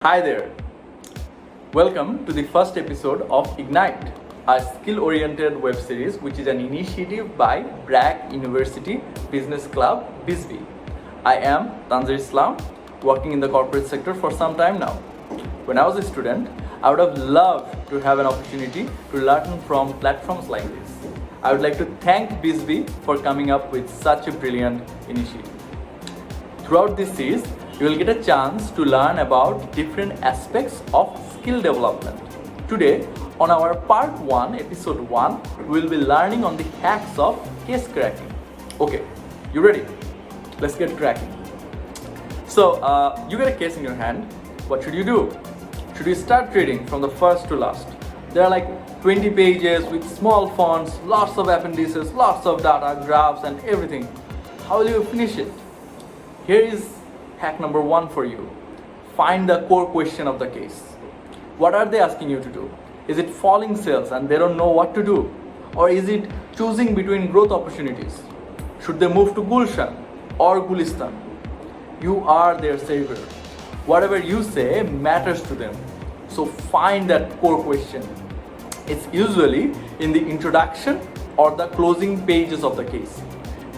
Hi there. Welcome to the first episode of Ignite, a skill-oriented web series which is an initiative by Bragg University Business Club, BizB. I am Tanzir Islam, working in the corporate sector for some time now. When I was a student, I would have loved to have an opportunity to learn from platforms like this. I would like to thank BizB for coming up with such a brilliant initiative. Throughout this series, you will get a chance to learn about different aspects of skill development. Today, on our part 1, episode 1, we will be learning on the hacks of case cracking. Okay, you ready? Let's get cracking. So, you get a case in your hand. What should you do? Should you start reading from the first to last? There are like 20 pages with small fonts, lots of appendices, lots of data, graphs and everything. How will you finish it? Here is hack number 1 for you. Find the core question of the case. What are they asking you to do? Is it falling sales and they don't know what to do? Or is it choosing between growth opportunities? Should they move to Gulshan or Gulistan? You are their savior. Whatever you say matters to them. So find that core question. It's usually in the introduction or the closing pages of the case.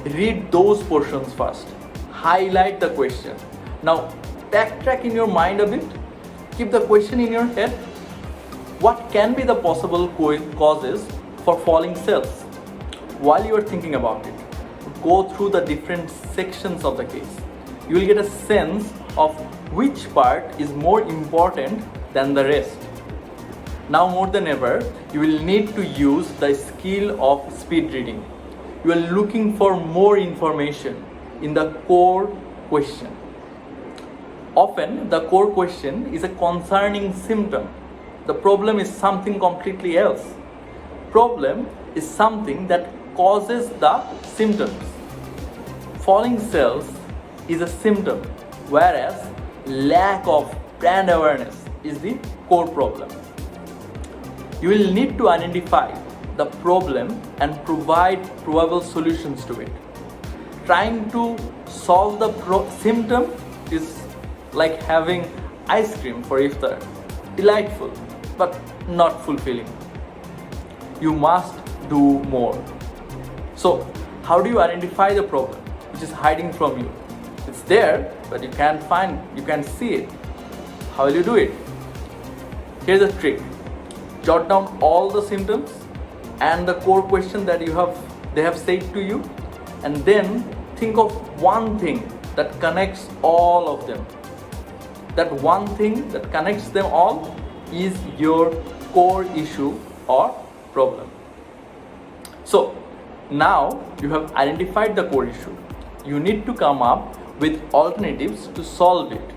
Read those portions first. Highlight the question. Now backtrack in your mind a bit. Keep the question in your head. What can be the possible causes for falling sales? While you are thinking about it, go through the different sections of the case. You will get a sense of which part is more important than the rest. Now more than ever, you will need to use the skill of speed reading. You are looking for more information in the core question. Often, the core question is a concerning symptom. The problem is something completely else. Problem is something that causes the symptoms. Falling sales is a symptom, whereas lack of brand awareness is the core problem. You will need to identify the problem and provide probable solutions to it. Trying to solve the symptom is like having ice cream for iftar. Delightful, but not fulfilling. You must do more. So, how do you identify the problem which is hiding from you? It's there, but you can't see it. How will you do it? Here's a trick. Jot down all the symptoms and the core question that they have said to you, and then think of one thing that connects all of them. That one thing that connects them all is your core issue or problem. So now you have identified the core issue. You need to come up with alternatives to solve it.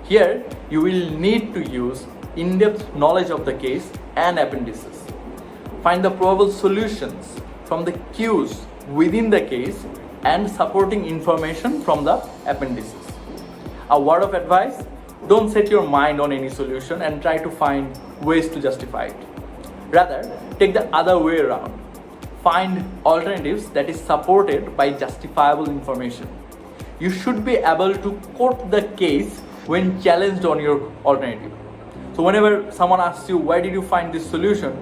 Here you will need to use in-depth knowledge of the case and appendices. Find the probable solutions from the cues within the case and supporting information from the appendices. A word of advice: don't set your mind on any solution and try to find ways to justify it. Rather, take the other way around. Find alternatives that is supported by justifiable information. You should be able to quote the case when challenged on your alternative. So whenever someone asks you, why did you find this solution?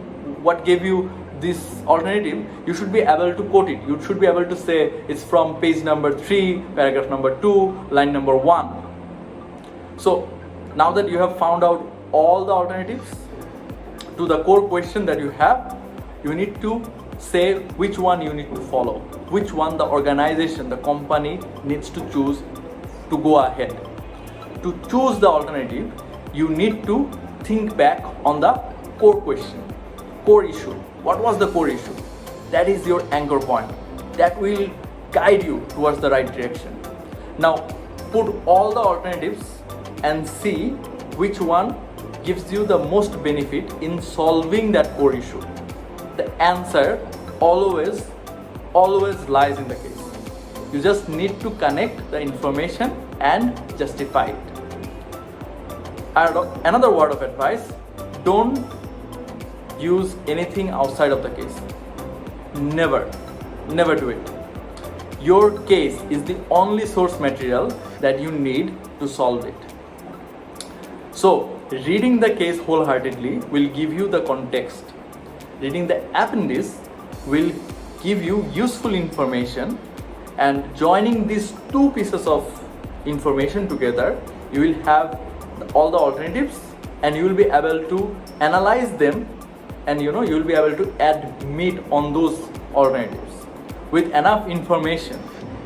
What gave you this alternative? You should be able to quote it. You should be able to say it's from page number 3, paragraph number 2, line number 1. So now that you have found out all the alternatives to the core question that you have, you need to say which one you need to follow, which one the organization, the company needs to choose to go ahead. To choose the alternative, you need to think back on the core question, core issue. What was the core issue? That is your anchor point. That will guide you towards the right direction. Now, put all the alternatives and see which one gives you the most benefit in solving that core issue. The answer always lies in the case. You just need to connect the information and justify it. Another word of advice: don't use anything outside of the case. Never do it. Your case is the only source material that you need to solve it. So, reading the case wholeheartedly will give you the context. Reading the appendix will give you useful information, and joining these two pieces of information together, you will have all the alternatives and you will be able to analyze them, and you will be able to add meat on those alternatives. With enough information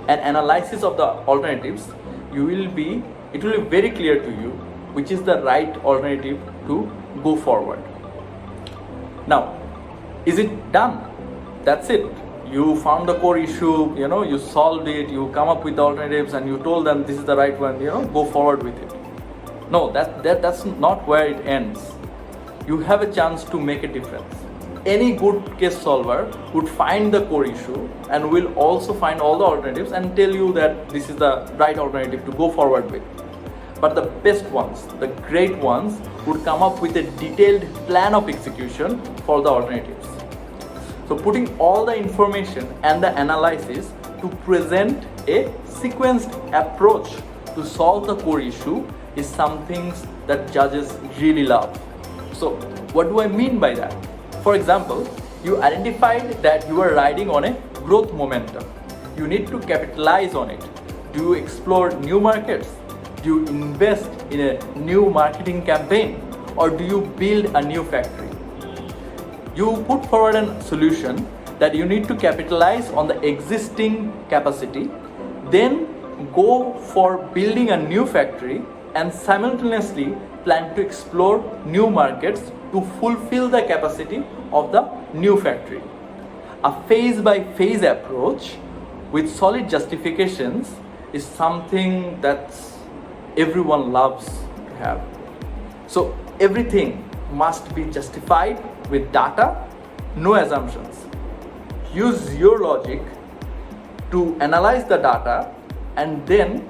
and analysis of the alternatives, it will be very clear to you which is the right alternative to go forward. Now, is it done? That's it. You found the core issue, you solved it, you come up with the alternatives and you told them this is the right one, go forward with it. No, that's not where it ends. You have a chance to make a difference. Any good case solver would find the core issue and will also find all the alternatives and tell you that this is the right alternative to go forward with. But the best ones, the great ones, would come up with a detailed plan of execution for the alternatives. So putting all the information and the analysis to present a sequenced approach to solve the core issue is something that judges really love. So what do I mean by that? For example, you identified that you are riding on a growth momentum. You need to capitalize on it. Do you explore new markets? Do you invest in a new marketing campaign? Or do you build a new factory? You put forward a solution that you need to capitalize on the existing capacity, then go for building a new factory and simultaneously plan to explore new markets to fulfill the capacity of the new factory. A phase-by-phase approach with solid justifications is something that everyone loves to have. So everything must be justified with data, no assumptions. Use your logic to analyze the data and then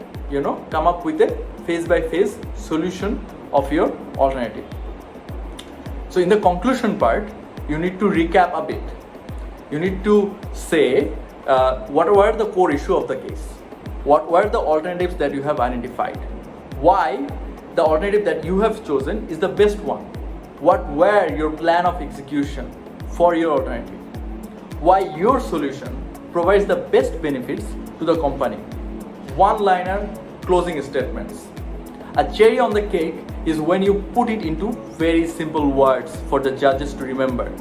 come up with a phase-by-phase solution of your alternative. So in the conclusion part, you need to recap a bit. You need to say what were the core issue of the case, what were the alternatives that you have identified, why the alternative that you have chosen is the best one, what were your plan of execution for your alternative, why your solution provides the best benefits to the company. One-liner closing statements. A cherry on the cake is when you put it into very simple words for the judges to remember.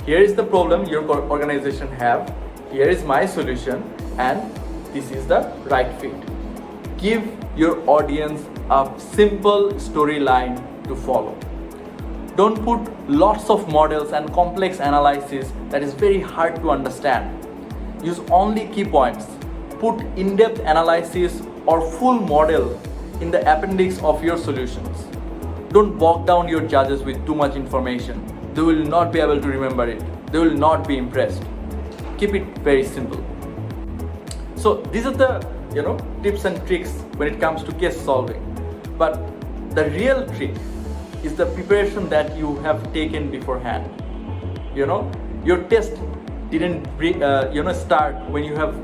Here is the problem your organization have, here is my solution, and this is the right fit. Give your audience a simple storyline to follow. Don't put lots of models and complex analysis that is very hard to understand. Use only key points. Put in-depth analysis or full model in the appendix of your solutions. Don't bog down your judges with too much information. They will not be able to remember it. They will not be impressed. Keep it very simple. So these are the tips and tricks when it comes to case solving. But the real trick is the preparation that you have taken beforehand. Your test didn't start when you have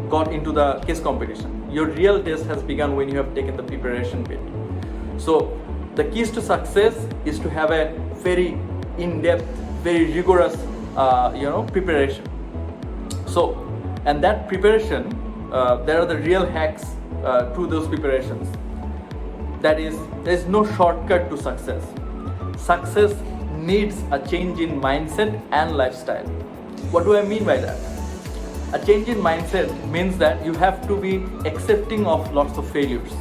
got into the case competition. Your real test has begun when you have taken the preparation bit. So the keys to success is to have a very in-depth, very rigorous preparation. So, and that preparation, there are the real hacks to those preparations. That is, there is no shortcut to success. Success needs a change in mindset and lifestyle. What do I mean by that? A change in mindset means that you have to be accepting of lots of failures.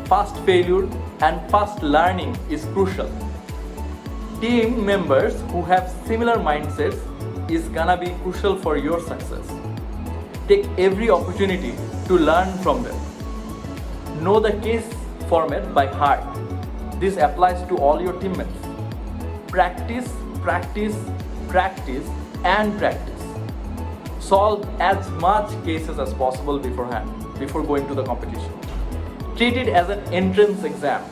Fast failure and fast learning is crucial. Team members who have similar mindsets is gonna be crucial for your success. Take every opportunity to learn from them. Know the case format by heart. This applies to all your teammates. Practice, practice, practice, and practice. Solve as much cases as possible beforehand, before going to the competition. Treat it as an entrance exam.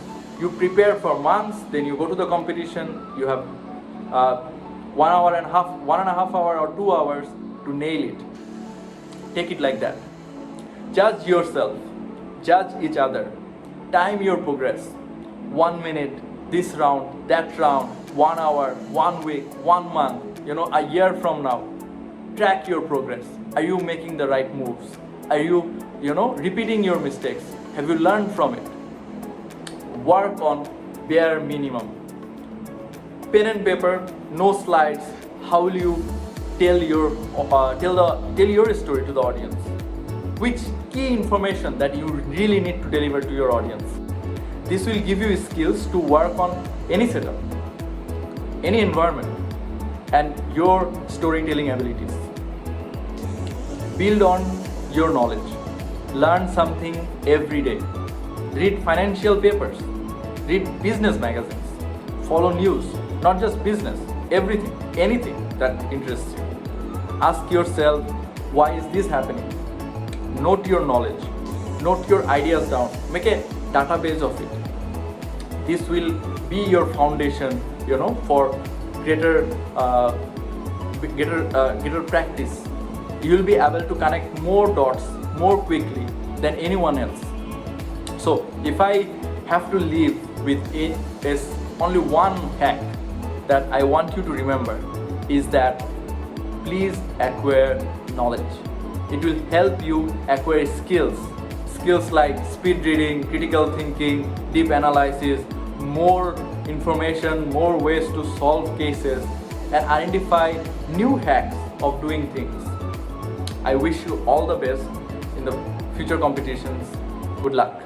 You prepare for months, then you go to the competition, you have 1 and a half hour or 2 hours to nail it. Take it like that. Judge yourself, judge each other, time your progress. 1 minute, this round, that round, 1 hour, 1 week, 1 month, a year from now. Track your progress. Are you making the right moves? Are you, repeating your mistakes? Have you learned from it? Work on bare minimum. Pen and paper, no slides. How will you tell your story to the audience? Which key information that you really need to deliver to your audience? This will give you skills to work on any setup, any environment, and your storytelling abilities. Build on your knowledge. Learn something every day. Read financial papers. Read business magazines. Follow news, not just business, everything, anything that interests you. Ask yourself, why is this happening? Note your knowledge. Note your ideas down. Make a database of it. This will be your foundation, for greater practice. You will be able to connect more dots more quickly than anyone else. So if I have to leave with only one hack that I want you to remember, is that please acquire knowledge. It will help you acquire skills like speed reading, critical thinking, deep analysis, more information, more ways to solve cases, and identify new hacks of doing things. I wish you all the best in the future competitions. Good luck.